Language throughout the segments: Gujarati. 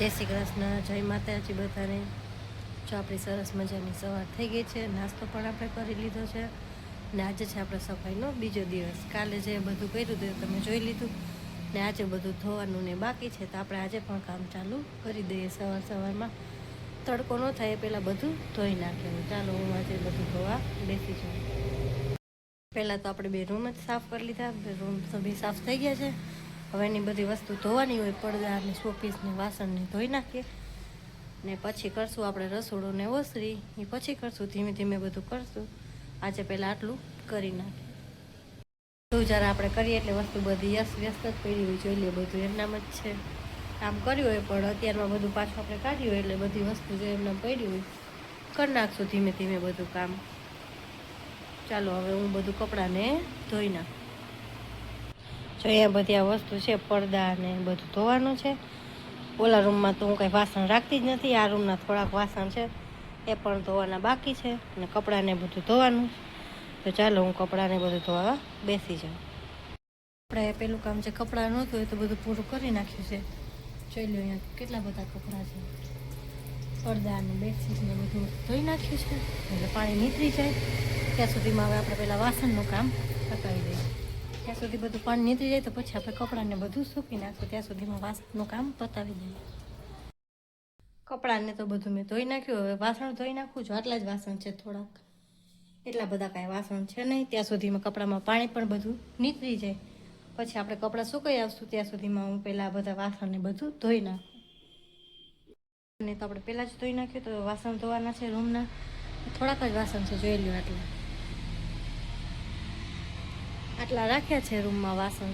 જય શ્રી કૃષ્ણ, જય માતાજી બધાને। જો આપણી સરસ મજાની સવાર થઈ ગઈ છે, નાસ્તો પણ આપણે કરી લીધો છે ને આજે છે આપણે સફાઈનો બીજો દિવસ। કાલે જે બધું કર્યું હતું તમે જોઈ લીધું ને આજે બધું ધોવાનું ને બાકી છે, તો આપણે આજે પણ કામ ચાલુ કરી દઈએ। સવારમાં તડકો ન થાય એ પહેલાં બધું ધોઈ નાખીએ। ચાલો હું આજે બધું ધોવા બેસી જાઉં। પહેલાં તો આપણે બે રૂમ જ સાફ કરી લીધા, રૂમ તો બી સાફ થઈ ગયા છે। હવે એની બધી વસ્તુ ધોવાની હોય, પડદા ને શોપીસ ને વાસણ ને ધોઈ નાખીએ ને પછી કરશું આપણે રસોડું ને ઓસરી, એ પછી કરશું, ધીમે ધીમે બધું કરશું। આજે પહેલાં આટલું કરી નાખીએ તો જ્યારે આપણે કરીએ એટલે વસ્તુ બધી વ્યસ્ત જ પડી હોય, જોઈ લઈએ બધું એમનામ જ છે। કામ કર્યું હોય પણ અત્યારમાં બધું પાછું આપણે કાઢ્યું હોય એટલે બધી વસ્તુ જે એમનામ પડી હોય કરી નાખશું ધીમે ધીમે બધું કામ। ચાલો હવે હું બધું કપડાને ધોઈ નાખું। જો અહીંયા બધી આ વસ્તુ છે, પડદા ને બધું ધોવાનું છે। ઓલા રૂમમાં તો હું કંઈ વાસણ રાખતી જ નથી, આ રૂમના થોડાક વાસણ છે એ પણ ધોવાના બાકી છે અને કપડાને બધું ધોવાનું। તો ચાલો હું કપડાને બધું ધોવા બેસી જાઉં। આપણે પેલું કામ છે કપડાં નહોતું એ તો બધું પૂરું કરી નાખ્યું છે। જોઈ લો અહીંયા કેટલા બધા કપડાં છે, પડદા અને બેડશીટ ને બધું ધોઈ નાખ્યું છે એટલે પાણી નીતરી જાય ત્યાં સુધીમાં હવે આપણે પહેલાં વાસણનું કામ પતાવી દઈએ। ત્યાં સુધી બધું પાણી નીતરી જાય તો પછી આપણે કપડાને બધું સૂકી નાખશું, ત્યાં સુધીમાં વાસણનું કામ પતાવી દઈએ। કપડાને તો બધું મેં ધોઈ નાખ્યું, હવે વાસણ ધોઈ નાખું છું। આટલા જ વાસણ છે, થોડાક એટલા બધા કાંઈ વાસણ છે નહીં, ત્યાં સુધીમાં કપડામાં પાણી પણ બધું નીતરી જાય પછી આપણે કપડાં સુકાઈ આવશું ત્યાં સુધીમાં હું પહેલાં આ બધા વાસણને બધું ધોઈ નાખું। અને તો આપણે પહેલાં જ ધોઈ નાખ્યું, તો વાસણ ધોવાના છે રૂમના, થોડાક જ વાસણ છે, જોઈ લ્યો આટલા રાખ્યા છે રૂમમાં વાસણ,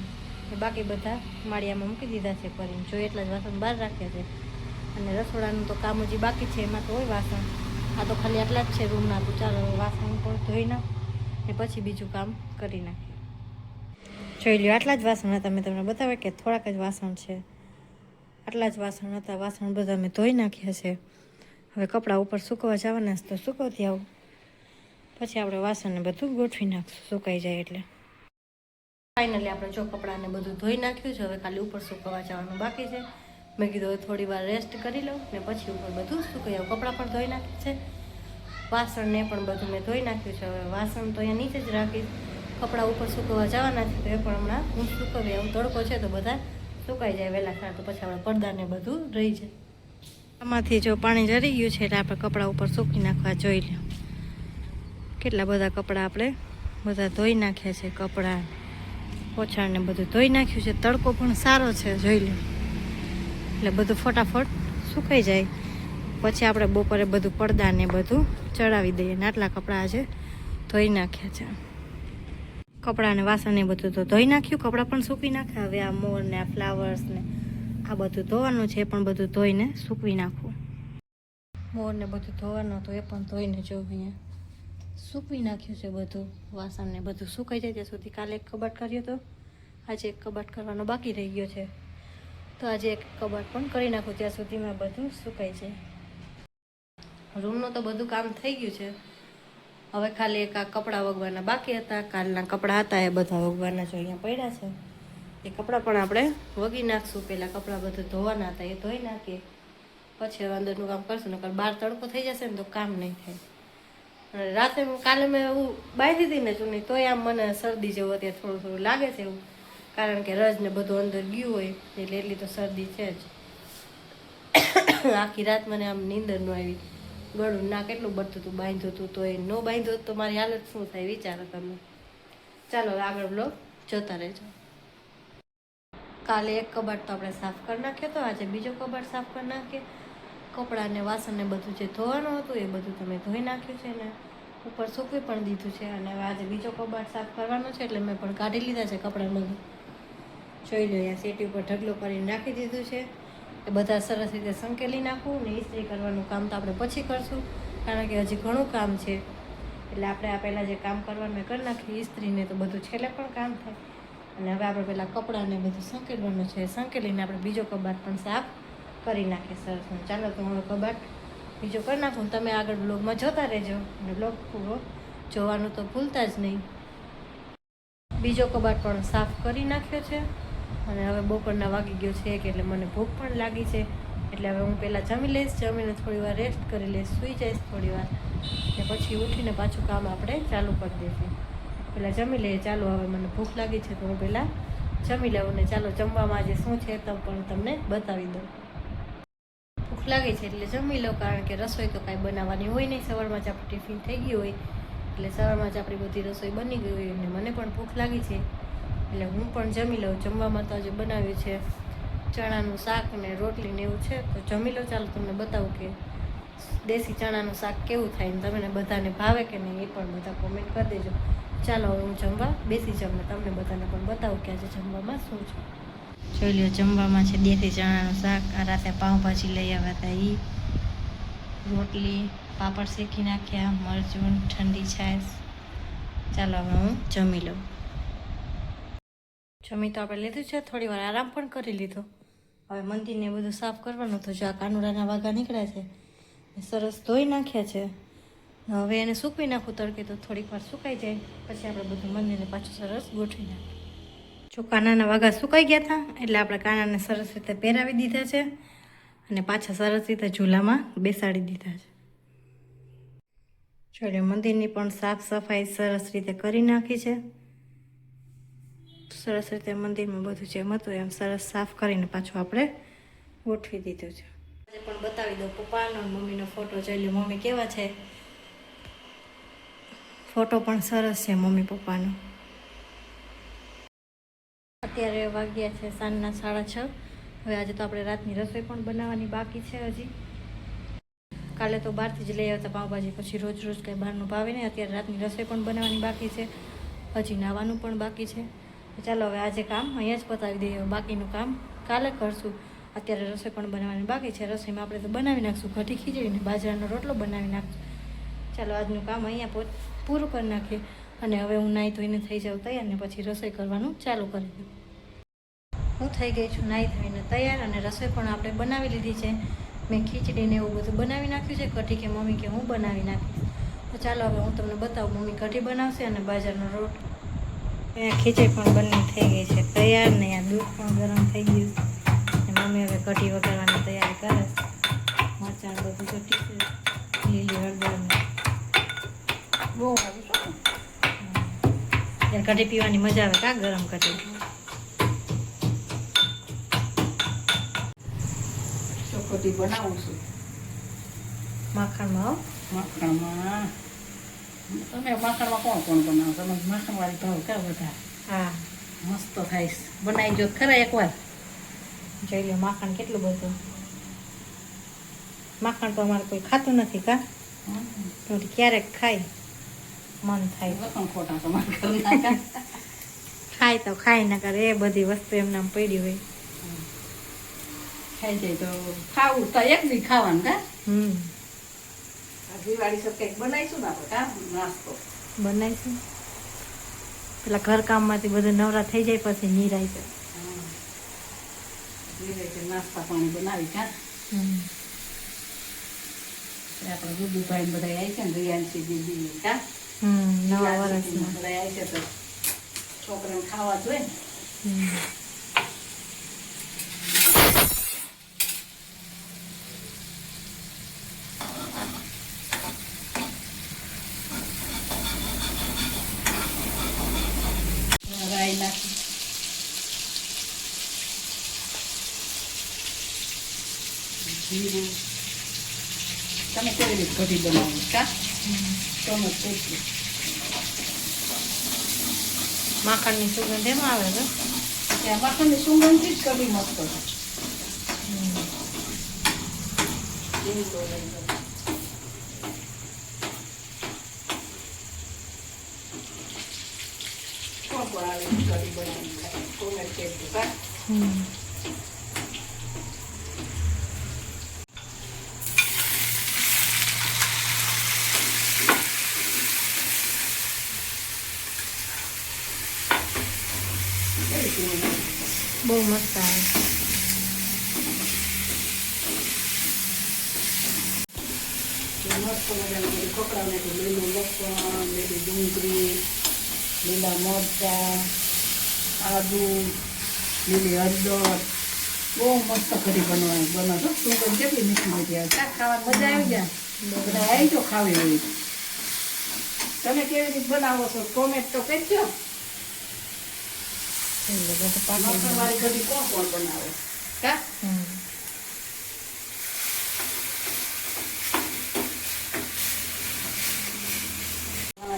બાકી બધા માળિયામાં મૂકી દીધા છે કરીને, જો એટલા જ વાસણ બહાર રાખ્યા છે। અને રસોડાનું તો કામ હજી બાકી છે, એમાં તો હોય વાસણ, આ તો ખાલી આટલા જ છે રૂમના। તો ચાલો વાસણ પણ ધોઈ નાખ ને પછી બીજું કામ કરી નાખીએ। જોઈ લ્યો આટલા જ વાસણ હતા, મેં તમને બતાવ્યા કે થોડાક જ વાસણ છે, આટલા જ વાસણ હતા। વાસણ બધા મેં ધોઈ નાખ્યા છે, હવે કપડાં ઉપર સૂકવવા જવાના છે તો સૂકવતી આવું, પછી આપણે વાસણને બધું ગોઠવી નાખશું સુકાઈ જાય એટલે। ફાઇનલી આપણે જો કપડાને બધું ધોઈ નાખ્યું છે, હવે ખાલી ઉપર સૂકવવા જવાનું બાકી છે। મેં કીધું હવે થોડી વાર રેસ્ટ કરી લઉં ને પછી ઉપર બધું સુકાઈ આવું। કપડાં પણ ધોઈ નાખ્યું છે, વાસણને પણ બધું મેં ધોઈ નાખ્યું છે। હવે વાસણ તો અહીંયા નીચે જ રાખીશ, કપડાં ઉપર સૂકવવા જવાના છે તો એ પણ હમણાં હું સૂકવી આવું। તડકો છે તો બધા સુકાઈ જાય વહેલા ખાર, તો પછી આપણે પડદાને બધું રહી જાય। આમાંથી જો પાણી જરી ગયું છે એટલે આપણે કપડાં ઉપર સૂકી નાખવા જોઈ લો। કેટલા બધા કપડાં આપણે બધા ધોઈ નાખ્યા છે, કપડાં પોછાડને બધું ધોઈ નાખ્યું છે। તડકો પણ સારો છે જોઈ લો, એટલે બધું ફટાફટ સુકાઈ જાય પછી આપણે બપોરે બધું પડદાને બધું ચડાવી દઈએ। ને આટલા કપડાં આજે ધોઈ નાખ્યા છે, કપડાં ને વાસણ એ બધું તો ધોઈ નાખ્યું, કપડાં પણ સૂકવી નાખ્યા। હવે આ મોર ને આ ફ્લાવર્સ ને આ બધું ધોવાનું છે, એ પણ બધું ધોઈને સૂકવી નાખવું। મોર ને બધું ધોવાનું તો એ પણ ધોઈને જો અહીંયા સૂકવી નાખ્યું છે બધું। વાસણ ને બધું સુકાઈ જાય ત્યાં સુધી કાલે એક કબાટ કર્યો તો આજે એક કબાટ કરવાનો બાકી રહી ગયો છે, તો આજે એક કબાટ પણ કરી નાખું ત્યાં સુધીમાં બધું સુકાઈ જાય। રૂમનું તો બધું કામ થઈ ગયું છે, હવે ખાલી એક આ કપડાં વગવાના બાકી હતા, કાલના કપડાં હતા એ બધા વગવાના જો અહીંયા પડ્યા છે, એ કપડાં પણ આપણે વગી નાખશું। પહેલાં કપડાં બધું ધોવાના હતા એ ધોઈ નાખીએ પછી હવે અંદરનું કામ કરશું, નકર બહાર તડકો થઈ જશે ને તો કામ નહીં થાય। અને રાતે કાલે મેં એવું બાંધી હતી ને ચૂની તોય આમ મને શરદી જેવું અત્યારે થોડું થોડું લાગે છે એવું, કારણ કે રજ ને બધું અંદર ગયું હોય એટલે એટલી તો શરદી છે જ। આખી રાત મને આમ નીંદર ન આવી, ગળું ના કેટલું બળતું હતું, બાંધ્યું હતું તો એ ન બાંધ્યું તો મારી હાલત શું થાય વિચારો તમે। ચાલો આગળ બ્લોગ જોતા રહેજો। કાલે એક કબાટ તો આપણે સાફ કરી નાખ્યો તો, આજે બીજો કબાટ સાફ કરી નાખીએ। કપડાં ને વાસણ ને બધું જે ધોવાનું હતું એ બધું તમે ધોઈ નાખ્યું છે ને ઉપર સૂકવી પણ દીધું છે, અને હવે આજે બીજો કબાટ સાફ કરવાનો છે એટલે મેં પણ કાઢી લીધા છે કપડાં બધું। જોઈ લો અહીંયા સેટી ઉપર ઢગલો કરીને નાખી દીધું છે, એ બધા સરસ રીતે સંકેલી નાખવું ને ઇસ્ત્રી કરવાનું કામ તો આપણે પછી કરશું, કારણ કે હજી ઘણું કામ છે એટલે આપણે આ પહેલાં જે કામ કરવાનું કરી નાખીએ ઇસ્ત્રીને તો બધું છેલ્લે પણ કામ થાય। અને હવે આપણે પહેલાં કપડાને બધું સંકેલવાનું છે, સંકેલીને આપણે બીજો કબાટ પણ સાફ કરી નાખીએ સરસ। ચાલો તો હું કબાટ બીજો કરી નાખું, તમે આગળ બ્લોગમાં જોતા રહેજો અને બ્લોગ પૂરો જોવાનું તો ભૂલતા જ નહીં। બીજો કબાટ પણ સાફ કરી નાખ્યો છે અને હવે બપોરના વાગી ગયો છે એટલે મને ભૂખ પણ લાગી છે, એટલે હવે હું પહેલાં જમી લઈશ, જમીને થોડી વાર રેસ્ટ કરી લઈશ, સૂઈ જઈશ થોડી વાર, ને પછી ઉઠીને પાછું કામ આપણે ચાલુ કરી દઈશું. પહેલાં જમી લઈએ. ચાલો, હવે મને ભૂખ લાગી છે તો હું પહેલાં જમી લઉં ને ચાલો જમવામાં આજે શું છે તો પણ તમને બતાવી દઉં. ભૂખ લાગી છે એટલે જમી લઉં, કારણ કે રસોઈ તો કાંઈ બનાવવાની હોય નહીં. સવારમાં જ આપણું ટિફિન થઈ ગયું હોય એટલે સવારમાં જ આપણી બધી રસોઈ બની ગઈ હોય અને મને પણ ભૂખ લાગી છે એટલે હું પણ જમી લઉં. જમવામાં તો આજે બનાવ્યું છે ચણાનું શાક ને રોટલી ને એવું છે, તો જમી લો. ચાલો તમને બતાવું કે દેશી ચણાનું શાક કેવું થાય ને તમને બધાને ભાવે કે નહીં એ પણ બધા કોમેન્ટ કરી દેજો. ચાલો હવે હું જમવા બેસી જાઉં ને તમને બધાને પણ બતાવું કે આજે જમવામાં શું છે. જોઈ લો, જમવામાં છે દેશી ચણાનું શાક, આ રાતે પાઉંભાજી લઈ આવ્યા હતા એ, રોટલી, પાપડ શેકી નાખ્યા, મરચું, ઠંડી છાશ. ચાલો હવે હું જમી લઉં. જમી તો આપણે લીધું છે, થોડી વાર આરામ પણ કરી લીધો. હવે મંદિરને બધું સાફ કરવાનું હતું. જો આ કાનુડાના વાઘા નીકળ્યા છે, સરસ ધોઈ નાખ્યા છે. હવે એને સૂકવી નાખું તડકે તો થોડીક વાર સુકાઈ જાય, પછી આપણે બધું મંદિરને પાછું સરસ ગોઠવી નાખીએ. જો કાનાના વાઘા સુકાઈ ગયા હતા એટલે આપણે કાનાને સરસ રીતે પહેરાવી દીધા છે અને પાછા સરસ રીતે ઝૂલામાં બેસાડી દીધા છે. જોડે મંદિરની પણ સાફ સફાઈ સરસ રીતે કરી નાખી છે. સરસ રીતે મંદિરમાં બધું જેમ હતું એમ સરસ સાફ કરીને પાછું આપણે ગોઠવી દીધું છે. આજે પણ બતાવી દઉં પપ્પાનો મમ્મીનો ફોટો. જોઈ લો મમ્મી કેવા છે, ફોટો પણ સરસ છે મમ્મી પપ્પાનો. અત્યારે વાગ્યા છે સાંજના 6:30. હવે આજે તો આપણે રાતની રસોઈ પણ બનાવવાની બાકી છે હજી. કાલે તો બહારથી જ લઈ આવતા પાઉંભાજી, પછી રોજ રોજ કંઈ બહારનું ભાવે નહીં. અત્યારે રાતની રસોઈ પણ બનાવવાની બાકી છે, હજી નાહવાનું પણ બાકી છે. ચાલો હવે આજે કામ અહીંયા જ પતાવી દઈએ, બાકીનું કામ કાલે કરશું. અત્યારે રસોઈ પણ બનાવવાની બાકી છે. રસોઈમાં આપણે તો બનાવી નાખશું કઢી ખીચડીને બાજરાનો રોટલો બનાવી નાખશું. ચાલો આજનું કામ અહીંયા પૂરું કરી નાખીએ અને હવે હું નાહી ધોઈને થઈ જાઉં તૈયાર ને પછી રસોઈ કરવાનું ચાલુ કરી દઉં. હું થઈ ગઈ છું નાહી ધોઈને તૈયાર અને રસોઈ પણ આપણે બનાવી લીધી છે. મેં ખીચડીને એવું બધું બનાવી નાખ્યું છે. કઢી કે મમ્મી કે હું બનાવી નાખીશ. તો ચાલો હવે હું તમને બતાવું. મમ્મી કઢી બનાવશે અને બાજરાનો રોટલો. અહીંયા ખીચડી પણ બની થઈ ગઈ છે તૈયાર ને અહીંયા દૂધ પણ ગરમ થઈ ગયું અને મમ્મી હવે કઢી વઘારવાની તૈયારી કરે છે. મરચાં બધું ચટી છે, લીલી હળદર ને બહુ સારું. કઢી પીવાની મજા આવે કા ગરમ કઢી. કઢી બનાવું છું માખણમાં. માખણમાં તમે માખણમાં કોણ બનાવો? તમે માખણવાળી ભાવ ક્યાં બધા? હા, મસ્ત થાય. બનાવી જો ખરા એકવાર. જોઈ લો માખણ કેટલું બધું. માખણ તો અમારે કોઈ ખાતું નથી કા, ક્યારેક ખાય મન થાય. પણ ખોટા તમારે ઘરના ખાય તો ખાય ના કરે, એ બધી વસ્તુ એમને આમ પડી હોય. ખાઈ જાય તો ખાવું તો એક દી ખાવાનું કા. દિવાળી સબ કંઈક બનાવીશું ને આપણે કા નાસ્તો બનાવીશું. પેલા ઘરકામમાંથી બધું નવરા થઈ જાય પછી નિરાય છે. નાસ્તા પાણી બનાવી કા. આપણે ગુડુભાઈ બધા આવી છે ને રિયાન્સી દીદી કા. નવા વર્ષમાં બધા આવી છે તો છોકરાને ખાવા જોઈએ ને. રાઈ નાખી જીરું. તમે કેવી રીતે કઢી બનાવો કા? તમે પૂછ્યું માખણની સુગંધ એમાં આવે છે. ત્યાં માખણની સુગંધથી જ કઢી મસ્ત થાય. કઢી બનાવી કોમેન્ટ કરજો કા. બહુ મસ્ત આવે. મસ્ત મજાનું બધું કપડાને લીલું લસણ, લીલી ડુંગળી, લીલા મરચાં, આદુ, લીલી હળદર બહુ મસ્ત કઢી બનો છો સુગંધ કેટલી મીઠી મીઠી આવે શાક ખાવાની મજા આવી જાય બધા આવી જો ખાવી હોય તમે કેવી રીતે બનાવો છો કોમેન્ટ તો કહેજો મગફળી કઢી કોણ બનાવે કા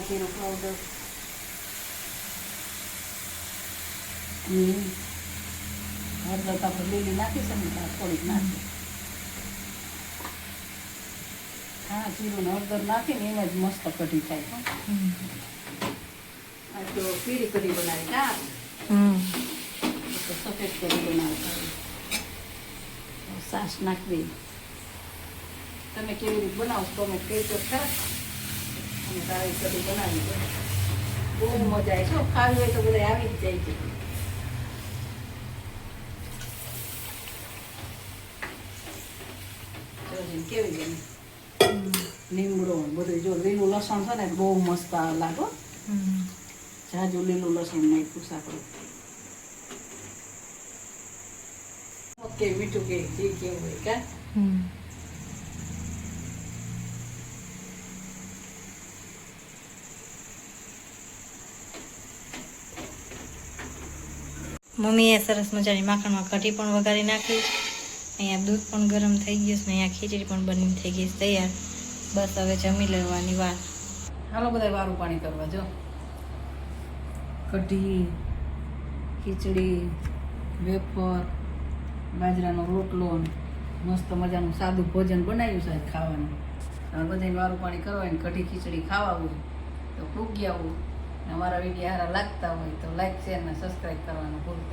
જીરો પાવડર હળદર તો આપણે લીલી નાખી છે ને થોડીક નાખી હા જીરું ને હળદર નાખીને એમાં જ મસ્ત કઢી થાય આ તો પીળી કઢી બનાવી કા તો સફેદ કઢી બનાવતા સાસ નાખવી તમે કેવી રીતે બનાવો કોમેન્ટ કહેજો ખરા અને સારી કઢી બનાવી બહુ મજા આવે છે ખાવી હોય તો બધા આવી જ જાય છે કેવી ગમે લીમડો બધું જો લીલું લસણ છે ને બહુ મસ્ત લાગો જાજુ લીલું લસણ નાખ્યું સાકડું ઓકે મીઠું કે જે કેવું હોય કા મમ્મીએ સરસ મજાની માખણમાં કઢી પણ વઘારી નાખી અહીંયા દૂધ પણ ગરમ થઈ ગયું છે ને અહીંયા ખીચડી પણ બની થઈ ગઈ છે તૈયાર બસ હવે જમી લેવાની વાત હાલો બધા વારું પાણી કરવા જો કઢી ખીચડી વેફર બાજરાનો રોટલો મસ્ત મજાનું સાદું ભોજન બનાવ્યું છે ખાવાનું હવે બધાને વારું પાણી કરવાનું કઢી ખીચડી ખાવા હોય તો પૂગ્યા હોય અમારા વિડીયો સારા લાગતા હોય તો લાઈક શેર ને સબસ્ક્રાઈબ કરવાનું ભૂલતા